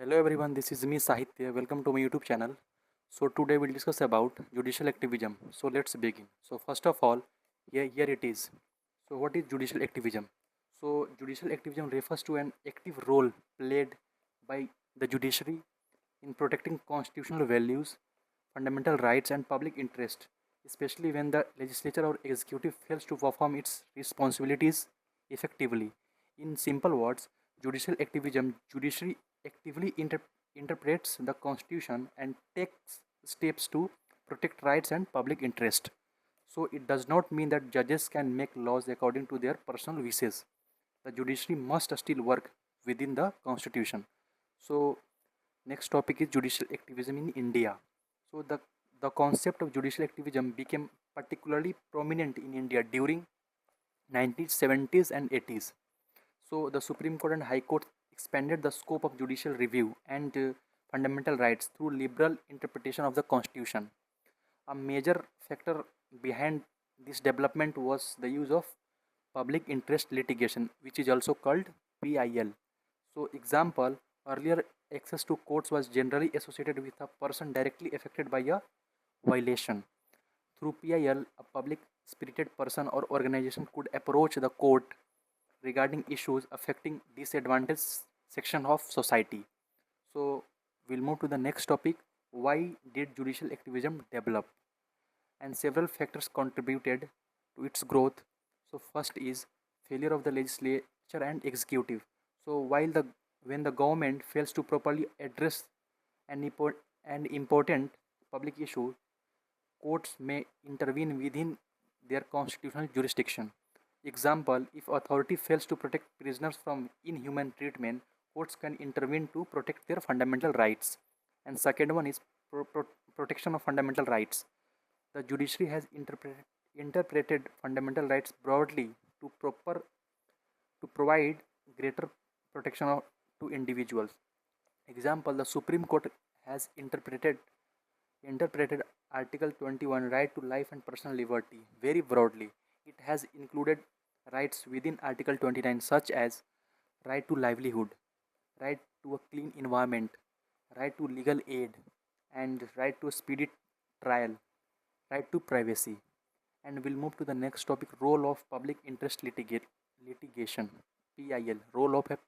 Hello everyone, this is me Sahitya. Welcome to my YouTube channel. So today we'll discuss about judicial activism. So let's begin. So first of all, here it is. So what is judicial activism? So judicial activism refers to an active role played by the judiciary in protecting constitutional values, fundamental rights and public interest, especially when the legislature or executive fails to perform its responsibilities effectively. In simple words, judicial activism, judiciary actively interprets the constitution and takes steps to protect rights and public interest. So it does not mean that judges can make laws according to their personal wishes. The judiciary must still work within the constitution. So next topic is judicial activism in India. So the concept of judicial activism became particularly prominent in India during 1970s and 80s. So the Supreme Court and High Court expanded the scope of judicial review and fundamental rights through liberal interpretation of the Constitution. A major factor behind this development was the use of public interest litigation, which is also called PIL. So example, earlier access to courts was generally associated with a person directly affected by a violation. Through PIL, a public spirited person or organization could approach the court regarding issues affecting disadvantaged section of society. So we'll move to the next topic. Why did judicial activism develop? And several factors contributed to its growth. So first is failure of the legislature and executive. So when the government fails to properly address an important public issue, courts may intervene within their constitutional jurisdiction. Example, if authority fails to protect prisoners from inhuman treatment, courts can intervene to protect their fundamental rights. And second one is protection of fundamental rights. The judiciary has interpreted fundamental rights broadly to provide greater protection to individuals. Example, the Supreme Court has interpreted Article 21 right to life and personal liberty very broadly. It has included rights within Article 29 such as right to livelihood, right to a clean environment, right to legal aid, and right to a speedy trial, right to privacy. And we'll move to the next topic, role of public interest litigation, PIL, role of a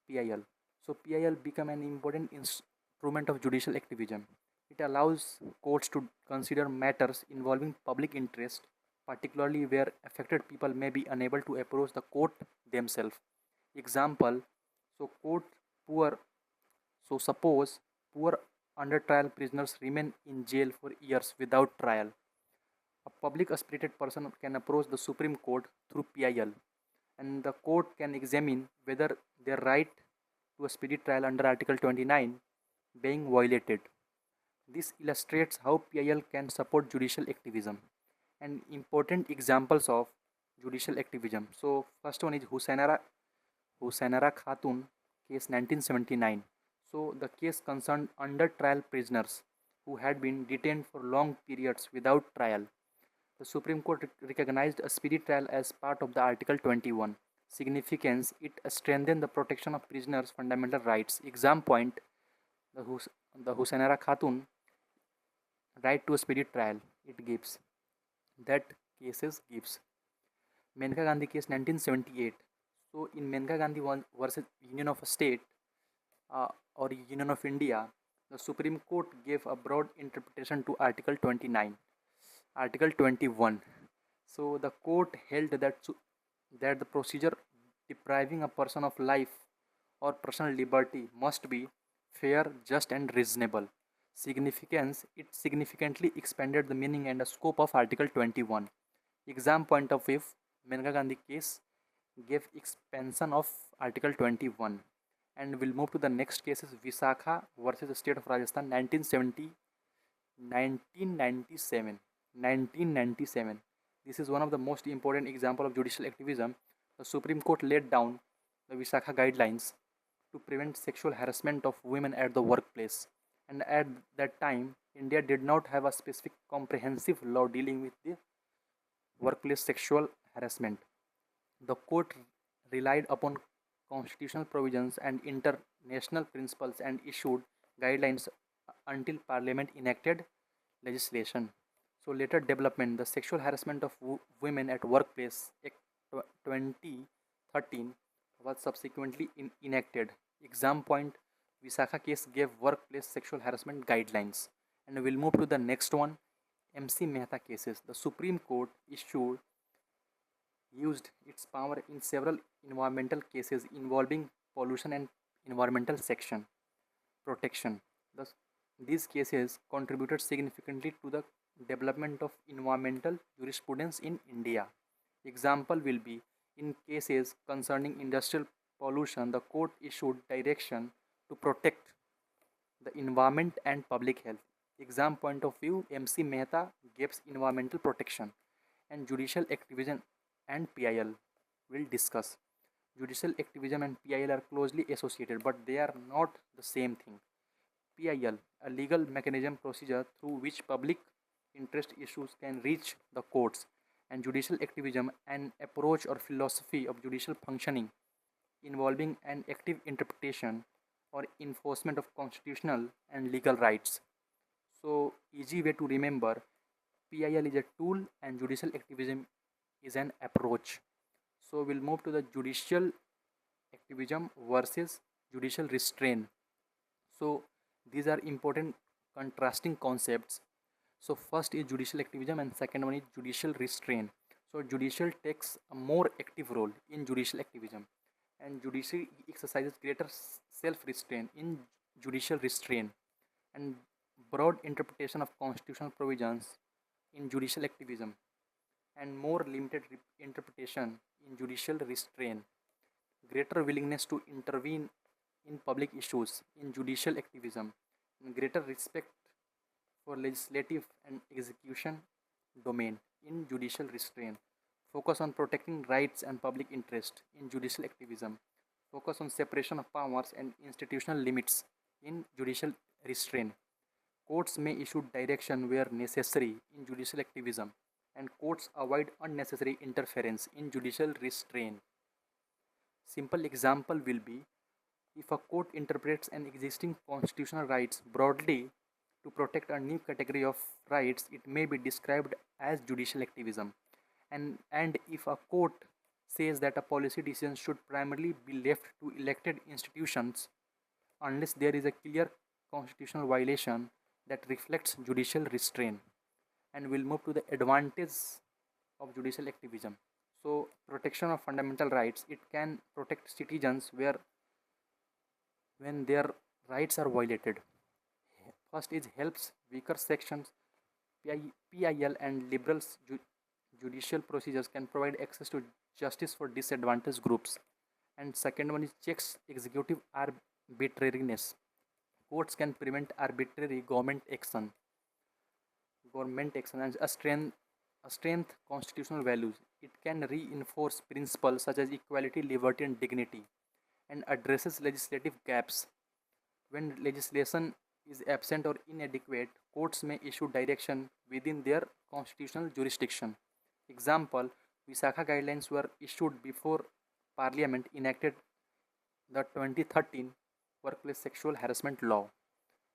PIL. So PIL become an important instrument of judicial activism. It allows courts to consider matters involving public interest, particularly where affected people may be unable to approach the court themselves. Example, so court poor so suppose poor under trial prisoners remain in jail for years without trial. A public spirited person can approach the Supreme Court through PIL, and the court can examine whether their right to a speedy trial under Article 29 being violated. This illustrates how PIL can support judicial activism and important examples of judicial activism. So first one is Husainara Khatun case 1979. So the case concerned under trial prisoners who had been detained for long periods without trial. The Supreme Court recognized a speedy trial as part of the Article 21 significance. It strengthened the protection of prisoners' fundamental rights. Exam point, the, the Husainara Khatun right to a speedy trial. It gives. That cases gives. Menka Gandhi case 1978. So in Menka Gandhi versus Union of State or Union of India, the Supreme Court gave a broad interpretation to Article 29. Article 21. So the court held that the procedure depriving a person of life or personal liberty must be fair, just and reasonable. Significance, it significantly expanded the meaning and the scope of Article 21. Exam point of view, Menka Gandhi case gave expansion of Article 21. And we'll move to the next cases, Visakha versus the state of Rajasthan 1997. This is one of the most important example of judicial activism. The Supreme Court laid down the Visakha guidelines to prevent sexual harassment of women at the workplace. And at that time, India did not have a specific comprehensive law dealing with the workplace sexual harassment. The court relied upon constitutional provisions and international principles and issued guidelines until Parliament enacted legislation. So later development, the Sexual Harassment of Women at Workplace Act 2013 was subsequently enacted. Exam point, Visakha case gave workplace sexual harassment guidelines. And we'll move to the next one, MC Mehta cases. The Supreme Court used its power in several environmental cases involving pollution and environmental section protection. Thus, these cases contributed significantly to the development of environmental jurisprudence in India. Example will be in cases concerning industrial pollution, the court issued direction to protect the environment and public health. Exam point of view, MC Mehta gives environmental protection and judicial activism and PIL will discuss. Judicial activism and PIL are closely associated, but they are not the same thing. PIL, a legal mechanism procedure through which public interest issues can reach the courts, and judicial activism, an approach or philosophy of judicial functioning involving an active interpretation or enforcement of constitutional and legal rights. So, easy way to remember, PIL is a tool and judicial activism is an approach. So, we'll move to the judicial activism versus judicial restraint. So, these are important contrasting concepts. So, first is judicial activism and second one is judicial restraint. So, judicial takes a more active role in judicial activism and judiciary exercises greater self-restraint in judicial restraint and broad interpretation of constitutional provisions in judicial activism and more limited interpretation in judicial restraint. Greater willingness to intervene in public issues in judicial activism and greater respect for legislative and execution domain in judicial restraint. Focus on protecting rights and public interest in judicial activism. Focus on separation of powers and institutional limits in judicial restraint. Courts may issue direction where necessary in judicial activism, and courts avoid unnecessary interference in judicial restraint. Simple example will be if a court interprets an existing constitutional rights broadly to protect a new category of rights, it may be described as judicial activism. And if a court says that a policy decision should primarily be left to elected institutions unless there is a clear constitutional violation that reflects judicial restraint. And we'll move to the advantage of judicial activism. So, protection of fundamental rights, it can protect citizens when their rights are violated. First is helps weaker sections. PIL and liberals judicial procedures can provide access to justice for disadvantaged groups. And second one is checks executive arbitrariness. Courts can prevent arbitrary government action and a strength constitutional values. It can reinforce principles such as equality, liberty, and dignity, and addresses legislative gaps. When legislation is absent or inadequate, courts may issue direction within their constitutional jurisdiction. Example, Visakha guidelines were issued before Parliament enacted the 2013 Workplace Sexual Harassment Law.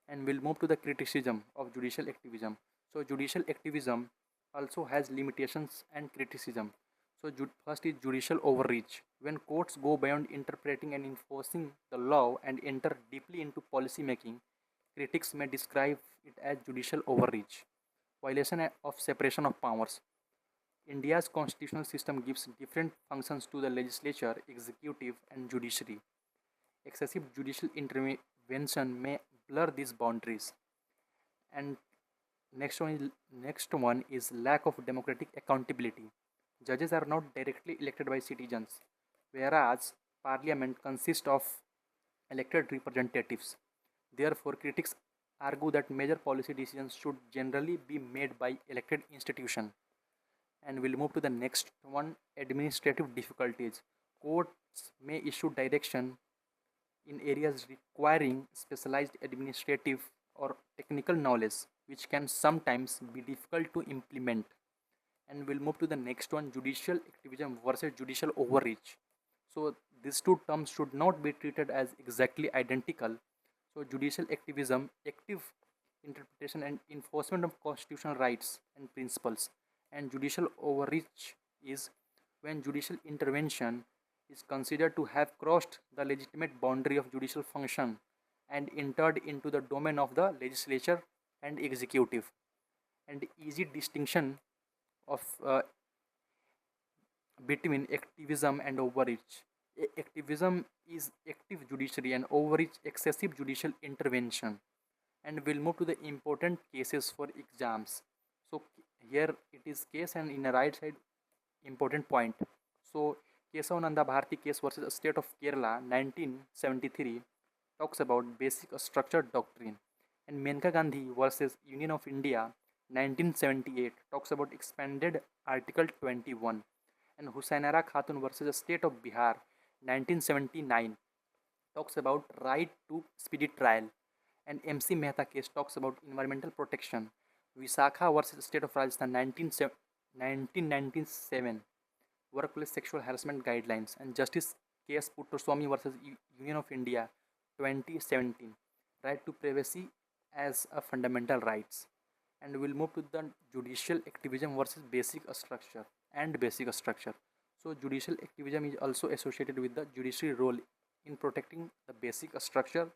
And we'll move to the criticism of judicial activism. So, judicial activism also has limitations and criticism. So, first is judicial overreach. When courts go beyond interpreting and enforcing the law and enter deeply into policy making, critics may describe it as judicial overreach. Violation of separation of powers. India's constitutional system gives different functions to the legislature, executive, and judiciary. Excessive judicial intervention may blur these boundaries. And next one is lack of democratic accountability. Judges are not directly elected by citizens, whereas parliament consists of elected representatives. Therefore, critics argue that major policy decisions should generally be made by elected institutions. And we'll move to the next one, administrative difficulties. Courts may issue direction in areas requiring specialized administrative or technical knowledge, which can sometimes be difficult to implement. And we'll move to the next one, judicial activism versus judicial overreach. So these two terms should not be treated as exactly identical. So judicial activism, active interpretation and enforcement of constitutional rights and principles, and judicial overreach is when judicial intervention is considered to have crossed the legitimate boundary of judicial function and entered into the domain of the legislature and executive. And easy distinction of between activism and overreach. Activism is active judiciary and overreach excessive judicial intervention. And we'll move to the important cases for exams. So here it is case, and in the right side important point. So Kesavananda Bharati case versus State of Kerala 1973 talks about basic structured doctrine, and Menka Gandhi versus Union of India 1978 talks about expanded Article 21, and Husainara Khatun versus State of Bihar 1979 talks about right to speedy trial, and MC Mehta case talks about environmental protection. Visakha versus State of Rajasthan 1997 workplace sexual harassment guidelines, and Justice K.S. Puttoswamy versus Union of India 2017 right to privacy as a fundamental rights. And we'll move to the judicial activism versus basic structure and basic structure. So judicial activism is also associated with the judiciary role in protecting the basic structure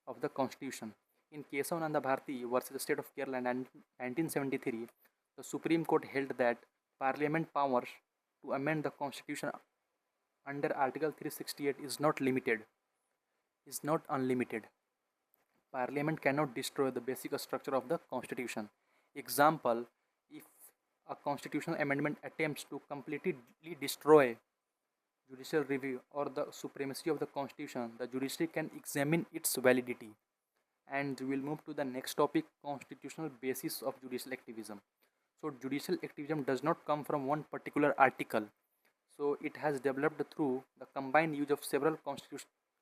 of the constitution. In Kesavananda Bharati versus the State of Kerala 1973, the Supreme Court held that Parliament powers to amend the constitution under Article 368 is not unlimited. Parliament cannot destroy the basic structure of the constitution. Example, if a constitutional amendment attempts to completely destroy judicial review or the supremacy of the constitution, the judiciary can examine its validity. And we'll move to the next topic, constitutional basis of judicial activism. So judicial activism does not come from one particular article. So it has developed through the combined use of several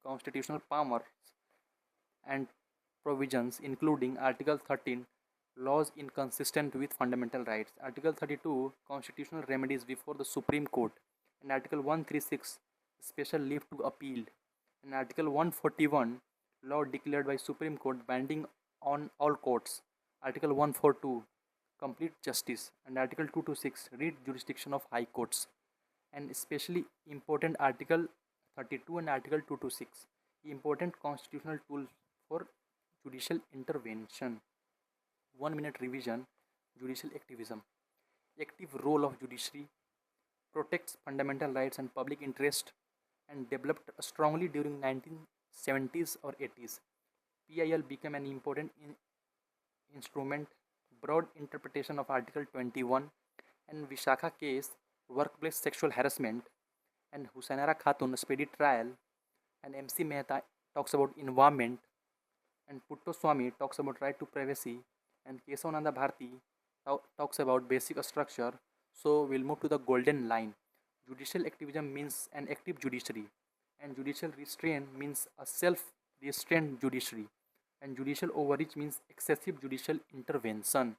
constitutional powers and provisions, including Article 13, laws inconsistent with fundamental rights, Article 32, constitutional remedies before the Supreme Court, and Article 136, special leave to appeal, and Article 141, law declared by Supreme Court binding on all courts, Article 142, complete justice, and Article 226, read jurisdiction of high courts, and especially important Article 32 and Article 226, important constitutional tools for judicial intervention. 1 minute revision. Judicial activism. Active role of judiciary, protects fundamental rights and public interest, and developed strongly during 1970s or 80s. PIL became an important instrument, broad interpretation of Article 21, and Vishakha case, workplace sexual harassment, and Husainara Khatun, speedy trial, and MC Mehta talks about environment, and Puttoswamy talks about right to privacy, and Kesavananda Bharati talks about basic structure. So we'll move to the golden line. Judicial activism means an active judiciary, and judicial restraint means a self-restrained judiciary, and judicial overreach means excessive judicial intervention.